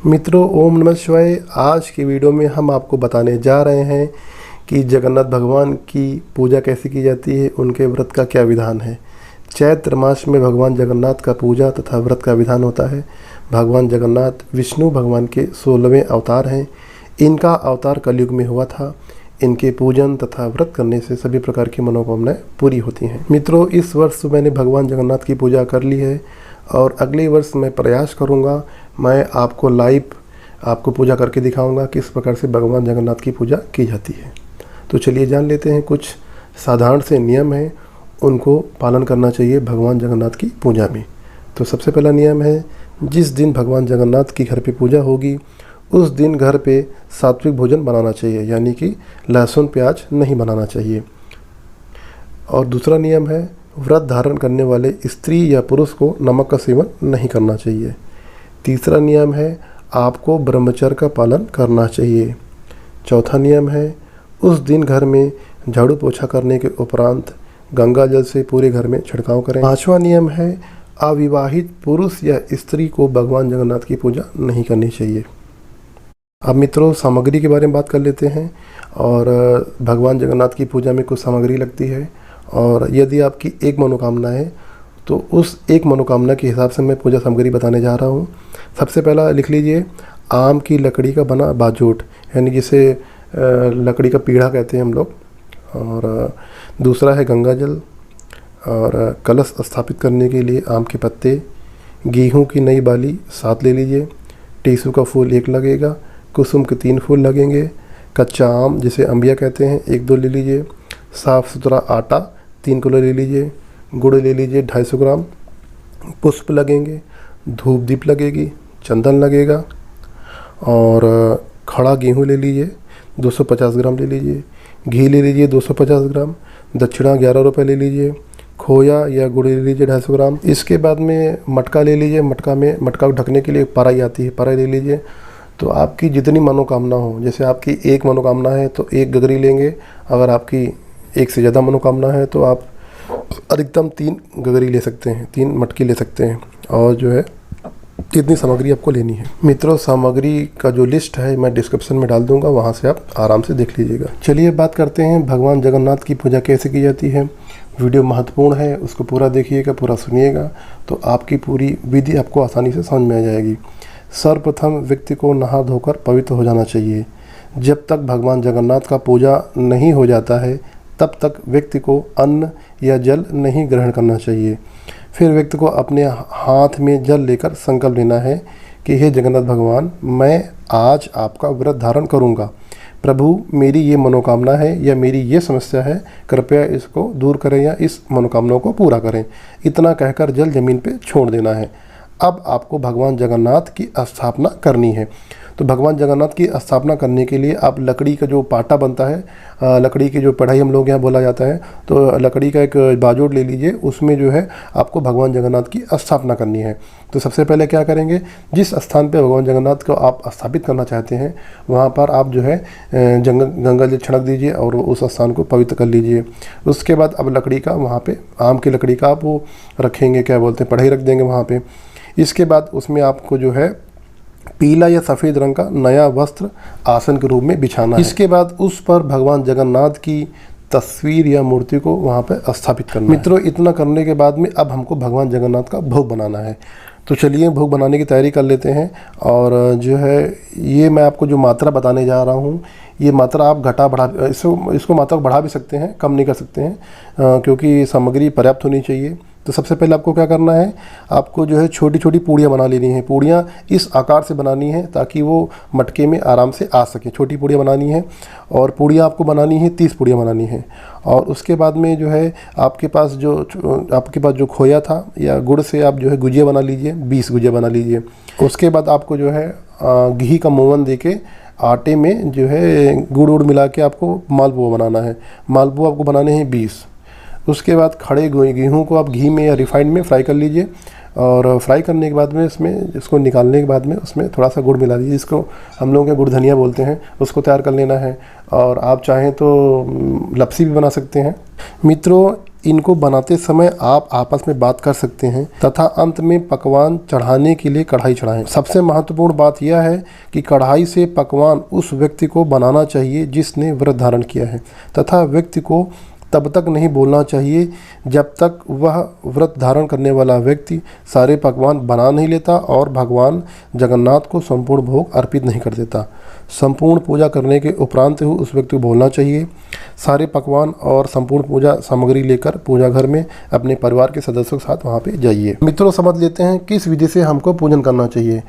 मित्रों, ओम नमः शिवाय। आज की वीडियो में हम आपको बताने जा रहे हैं कि जगन्नाथ भगवान की पूजा कैसे की जाती है, उनके व्रत का क्या विधान है। चैत्र मास में भगवान जगन्नाथ का पूजा तथा व्रत का विधान होता है। भगवान जगन्नाथ विष्णु भगवान के 16वें अवतार हैं। इनका अवतार कलयुग में हुआ था। इनके पूजन तथा व्रत करने से सभी प्रकार की मनोकामनाएं पूरी होती हैं। मित्रों, इस वर्ष मैंने भगवान जगन्नाथ की पूजा कर ली है और अगले वर्ष मैं प्रयास करूंगा, मैं आपको लाइव आपको पूजा करके दिखाऊंगा किस प्रकार से भगवान जगन्नाथ की पूजा की जाती है। तो चलिए जान लेते हैं। कुछ साधारण से नियम हैं, उनको पालन करना चाहिए भगवान जगन्नाथ की पूजा में। तो सबसे पहला नियम है, जिस दिन भगवान जगन्नाथ की घर पे पूजा होगी उस दिन घर पे सात्विक भोजन बनाना चाहिए, यानी कि लहसुन प्याज नहीं बनाना चाहिए। और दूसरा नियम है, व्रत धारण करने वाले स्त्री या पुरुष को नमक का सेवन नहीं करना चाहिए। तीसरा नियम है, आपको ब्रह्मचर्य का पालन करना चाहिए। चौथा नियम है, उस दिन घर में झाड़ू पोछा करने के उपरांत गंगा जल से पूरे घर में छिड़काव करें। पांचवा नियम है, अविवाहित पुरुष या स्त्री को भगवान जगन्नाथ की पूजा नहीं करनी चाहिए। अब मित्रों, सामग्री के बारे में बात कर लेते हैं। और भगवान जगन्नाथ की पूजा में कुछ सामग्री लगती है, और यदि आपकी एक मनोकामना है तो उस एक मनोकामना के हिसाब से मैं पूजा सामग्री बताने जा रहा हूँ। सबसे पहला लिख लीजिए, आम की लकड़ी का बना बाजूट, यानी जिसे लकड़ी का पीढ़ा कहते हैं हम लोग। और दूसरा है गंगा जल, और कलश स्थापित करने के लिए आम के पत्ते, गेहूं की नई बाली 7 ले लीजिए, टीसू का फूल 1 लगेगा, कुसुम के 3 फूल लगेंगे, कच्चा आम जिसे अंबिया कहते हैं 1-2 ले लीजिए, साफ़ सुथरा आटा 3 किलो ले लीजिए, गुड़ ले लीजिए 250 ग्राम, पुष्प लगेंगे, धूप दीप लगेगी, चंदन लगेगा, और खड़ा गेहूं ले लीजिए 250 ग्राम ले लीजिए, घी ले लीजिए 250 ग्राम, दक्षिणा 11 रुपये ले लीजिए, खोया या गुड़ ले लीजिए 250 ग्राम। इसके बाद में मटका ले लीजिए, मटका को ढकने के लिए पराई आती है, पराई ले लीजिए। तो आपकी जितनी मनोकामना हो, जैसे आपकी एक मनोकामना है तो 1 गगरी लेंगे, अगर आपकी 1 से ज़्यादा मनोकामना है तो आप अधिकतम 3 गगरी ले सकते हैं, 3 मटकी ले सकते हैं। और जो है इतनी सामग्री आपको लेनी है। मित्रों, सामग्री का जो लिस्ट है मैं डिस्क्रिप्शन में डाल दूंगा, वहां से आप आराम से देख लीजिएगा। चलिए बात करते हैं भगवान जगन्नाथ की पूजा कैसे की जाती है। वीडियो महत्वपूर्ण है, उसको पूरा देखिएगा, पूरा सुनिएगा, तो आपकी पूरी विधि आपको आसानी से समझ में आ जाएगी। सर्वप्रथम व्यक्ति को नहा धोकर पवित्र हो जाना चाहिए। जब तक भगवान जगन्नाथ का पूजा नहीं हो जाता है तब तक व्यक्ति को अन्न या जल नहीं ग्रहण करना चाहिए। फिर व्यक्ति को अपने हाथ में जल लेकर संकल्प लेना है कि हे जगन्नाथ भगवान, मैं आज आपका व्रत धारण करूंगा। प्रभु, मेरी ये मनोकामना है या मेरी ये समस्या है, कृपया इसको दूर करें या इस मनोकामना को पूरा करें। इतना कहकर जल जमीन पे छोड़ देना है। अब आपको भगवान जगन्नाथ की स्थापना करनी है। तो भगवान जगन्नाथ की स्थापना करने के लिए आप लकड़ी का जो पाटा बनता है, लकड़ी की जो पढ़ाई हम लोग यहाँ बोला जाता है, तो लकड़ी का एक बाजोट ले लीजिए, उसमें जो है आपको भगवान जगन्नाथ की स्थापना करनी है। तो सबसे पहले क्या करेंगे, जिस स्थान पे भगवान जगन्नाथ को आप स्थापित करना चाहते हैं वहाँ पर आप जो है गंगा जल छिड़क दीजिए और उस स्थान को पवित्र कर लीजिए। उसके बाद अब लकड़ी का वहाँ पर आम की लकड़ी का आप वो रखेंगे, क्या बोलते हैं, पढ़ाई रख देंगे वहाँ पर। इसके बाद उसमें आपको जो है पीला या सफ़ेद रंग का नया वस्त्र आसन के रूप में बिछाना है। इसके बाद उस पर भगवान जगन्नाथ की तस्वीर या मूर्ति को वहाँ पर स्थापित करना है। मित्रों, इतना करने के बाद में अब हमको भगवान जगन्नाथ का भोग बनाना है। तो चलिए भोग बनाने की तैयारी कर लेते हैं। और जो है ये मैं आपको जो मात्रा बताने जा रहा हूँ, ये मात्रा आप घटा बढ़ा इसको मात्रा बढ़ा भी सकते हैं, कम नहीं कर सकते हैं, क्योंकि सामग्री पर्याप्त होनी चाहिए। तो सबसे पहले आपको क्या करना है, आपको जो है छोटी छोटी पूड़ियाँ बना लेनी है। पूड़ियाँ इस आकार से बनानी है ताकि वो मटके में आराम से आ सके। छोटी पूड़ियाँ बनानी है, और पूड़ियाँ आपको बनानी है 30 पूड़ियाँ बनानी है। और उसके बाद में जो है आपके पास जो खोया था या गुड़ से आप जो है गुजिया बना लीजिए, 20 गुजिया बना लीजिए। उसके बाद आपको जो है घी का मोवन दे के आटे में जो है गुड़ मिला के आपको मालपुआ बनाना है। मालपुआ आपको बनाने हैं 20। उसके बाद खड़े गेहूं को आप घी में या रिफाइंड में फ्राई कर लीजिए, और फ्राई करने के बाद में इसमें इसको निकालने के बाद में उसमें थोड़ा सा गुड़ मिला दीजिए, जिसको हम लोग गुड़ धनिया बोलते हैं, उसको तैयार कर लेना है। और आप चाहें तो लपसी भी बना सकते हैं। मित्रों, इनको बनाते समय आप आपस में बात कर सकते हैं तथा अंत में पकवान चढ़ाने के लिए कढ़ाई चढ़ाएं। सबसे महत्वपूर्ण बात यह है कि कढ़ाई से पकवान उस व्यक्ति को बनाना चाहिए जिसने व्रत धारण किया है तथा व्यक्ति को तब तक नहीं बोलना चाहिए जब तक वह व्रत धारण करने वाला व्यक्ति सारे पकवान बना नहीं लेता और भगवान जगन्नाथ को संपूर्ण भोग अर्पित नहीं कर देता। संपूर्ण पूजा करने के उपरांत ही उस व्यक्ति को बोलना चाहिए। सारे पकवान और संपूर्ण पूजा सामग्री लेकर पूजा घर में अपने परिवार के सदस्यों के साथ वहाँ पे जाइए। मित्रों, समझ लेते हैं किस विधि से हमको पूजन करना चाहिए।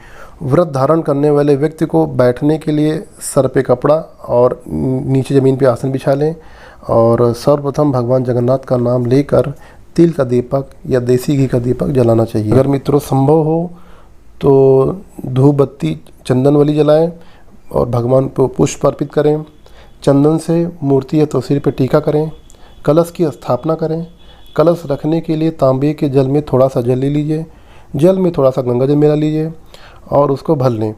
व्रत धारण करने वाले व्यक्ति को बैठने के लिए सर पे कपड़ा और नीचे ज़मीन पे आसन बिछा लें और सर्वप्रथम भगवान जगन्नाथ का नाम लेकर तिल का दीपक या देसी घी का दीपक जलाना चाहिए। अगर मित्रों संभव हो तो धूप बत्ती चंदन वाली जलाएं और भगवान को पुष्प अर्पित करें। चंदन से मूर्ति या तस्वीर पर टीका करें। कलश की स्थापना करें। कलश रखने के लिए तांबे के जल में थोड़ा सा जल ले लीजिए। जल में थोड़ा सा गंगा जल मिला लीजिए और उसको भर लें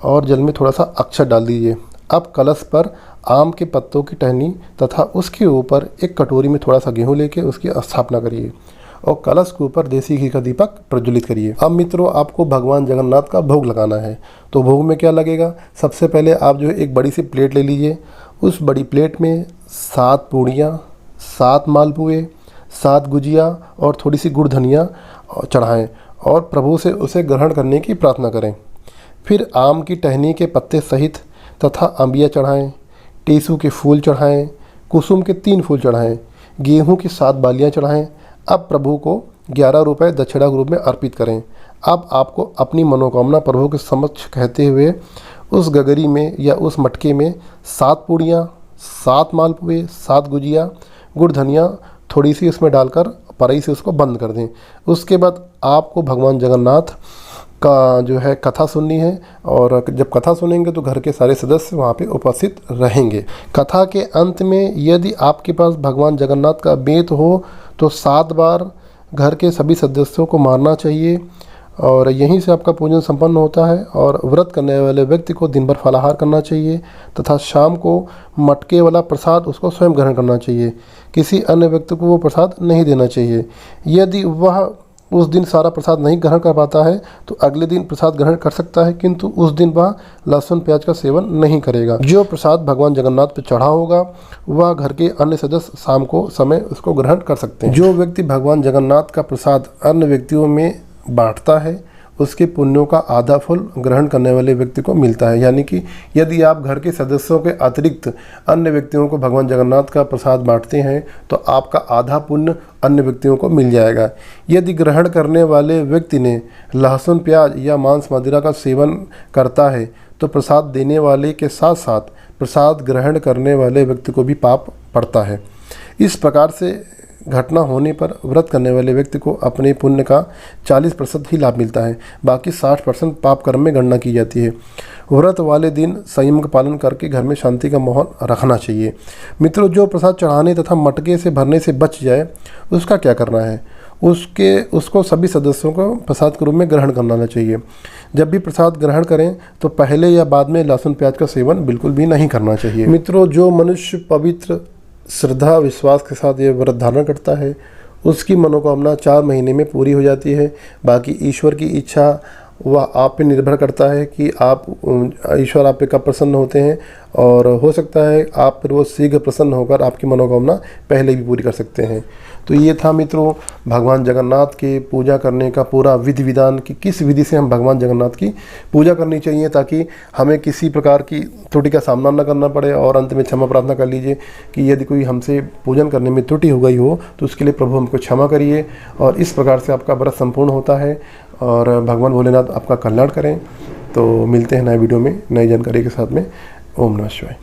और जल में थोड़ा सा अक्षत डाल दीजिए। अब कलश पर आम के पत्तों की टहनी तथा उसके ऊपर एक कटोरी में थोड़ा सा गेहूं लेके उसकी स्थापना करिए और कलश के ऊपर देसी घी का दीपक प्रज्वलित करिए। अब मित्रों, आपको भगवान जगन्नाथ का भोग लगाना है। तो भोग में क्या लगेगा? सबसे पहले आप जो है एक बड़ी सी प्लेट ले लीजिए। उस बड़ी प्लेट में 7 पूड़ियाँ, 7 मालपुए, 7 गुजिया और थोड़ी सी गुड़ धनिया चढ़ाएँ और प्रभु से उसे ग्रहण करने की प्रार्थना करें। फिर आम की टहनी के पत्ते सहित तथा अंबिया चढ़ाएँ, टेसू के फूल चढ़ाएँ, कुसुम के 3 फूल चढ़ाएँ, गेहूं की 7 बालियाँ चढ़ाएँ। अब प्रभु को 11 रुपये दक्षिणा के रूप में अर्पित करें। अब आपको अपनी मनोकामना प्रभु के समक्ष कहते हुए उस गगरी में या उस मटके में 7 पूड़ियाँ, 7 मालपुए, 7 गुजिया, गुड़ धनिया थोड़ी सी उसमें डालकर पराई से उसको बंद कर दें। उसके बाद आपको भगवान जगन्नाथ का जो है कथा सुननी है और जब कथा सुनेंगे तो घर के सारे सदस्य वहाँ पे उपस्थित रहेंगे। कथा के अंत में यदि आपके पास भगवान जगन्नाथ का बेंत हो तो 7 बार घर के सभी सदस्यों को मारना चाहिए और यहीं से आपका पूजन संपन्न होता है। और व्रत करने वाले व्यक्ति को दिन भर फलाहार करना चाहिए तथा शाम को मटके वाला प्रसाद उसको स्वयं ग्रहण करना चाहिए। किसी अन्य व्यक्ति को वो प्रसाद नहीं देना चाहिए। यदि वह उस दिन सारा प्रसाद नहीं ग्रहण कर पाता है तो अगले दिन प्रसाद ग्रहण कर सकता है, किंतु उस दिन वह लहसुन प्याज का सेवन नहीं करेगा। जो प्रसाद भगवान जगन्नाथ पर चढ़ा होगा वह घर के अन्य सदस्य शाम को समय उसको ग्रहण कर सकते हैं। जो व्यक्ति भगवान जगन्नाथ का प्रसाद अन्य व्यक्तियों में बांटता है उसके पुण्यों का आधा फल ग्रहण करने वाले व्यक्ति को मिलता है। यानी कि यदि आप घर के सदस्यों के अतिरिक्त अन्य व्यक्तियों को भगवान जगन्नाथ का प्रसाद बांटते हैं तो आपका आधा पुण्य अन्य व्यक्तियों को मिल जाएगा। यदि ग्रहण करने वाले व्यक्ति ने लहसुन प्याज या मांस मदिरा का सेवन करता है तो प्रसाद देने वाले के साथ साथ प्रसाद ग्रहण करने वाले व्यक्ति को भी पाप पड़ता है। इस प्रकार से घटना होने पर व्रत करने वाले व्यक्ति को अपने पुण्य का 40% ही लाभ मिलता है, बाकी 60% पाप कर्म में गणना की जाती है। व्रत वाले दिन संयम का पालन करके घर में शांति का माहौल रखना चाहिए। मित्रों, जो प्रसाद चढ़ाने तथा मटके से भरने से बच जाए उसका क्या करना है? उसको सभी सदस्यों को प्रसाद के रूप में ग्रहण करना चाहिए। जब भी प्रसाद ग्रहण करें तो पहले या बाद में लहसुन प्याज का सेवन बिल्कुल भी नहीं करना चाहिए। मित्रों, जो मनुष्य पवित्र श्रद्धा विश्वास के साथ ये व्रत धारण करता है उसकी मनोकामना 4 महीने में पूरी हो जाती है। बाकी ईश्वर की इच्छा वह आप पे निर्भर करता है कि ईश्वर आप पे कब प्रसन्न होते हैं और हो सकता है आप पर वो शीघ्र प्रसन्न होकर आपकी मनोकामना पहले भी पूरी कर सकते हैं। तो ये था मित्रों भगवान जगन्नाथ के पूजा करने का पूरा विधि विधान कि किस विधि से हम भगवान जगन्नाथ की पूजा करनी चाहिए ताकि हमें किसी प्रकार की त्रुटि का सामना न करना पड़े। और अंत में क्षमा प्रार्थना कर लीजिए कि यदि कोई हमसे पूजन करने में त्रुटि हो गई हो तो उसके लिए प्रभु हमको क्षमा करिए। और इस प्रकार से आपका व्रत संपूर्ण होता है और भगवान भोलेनाथ आपका कल्याण करें। तो मिलते हैं नए वीडियो में नई जानकारी के साथ में। ओम नमः शिवाय।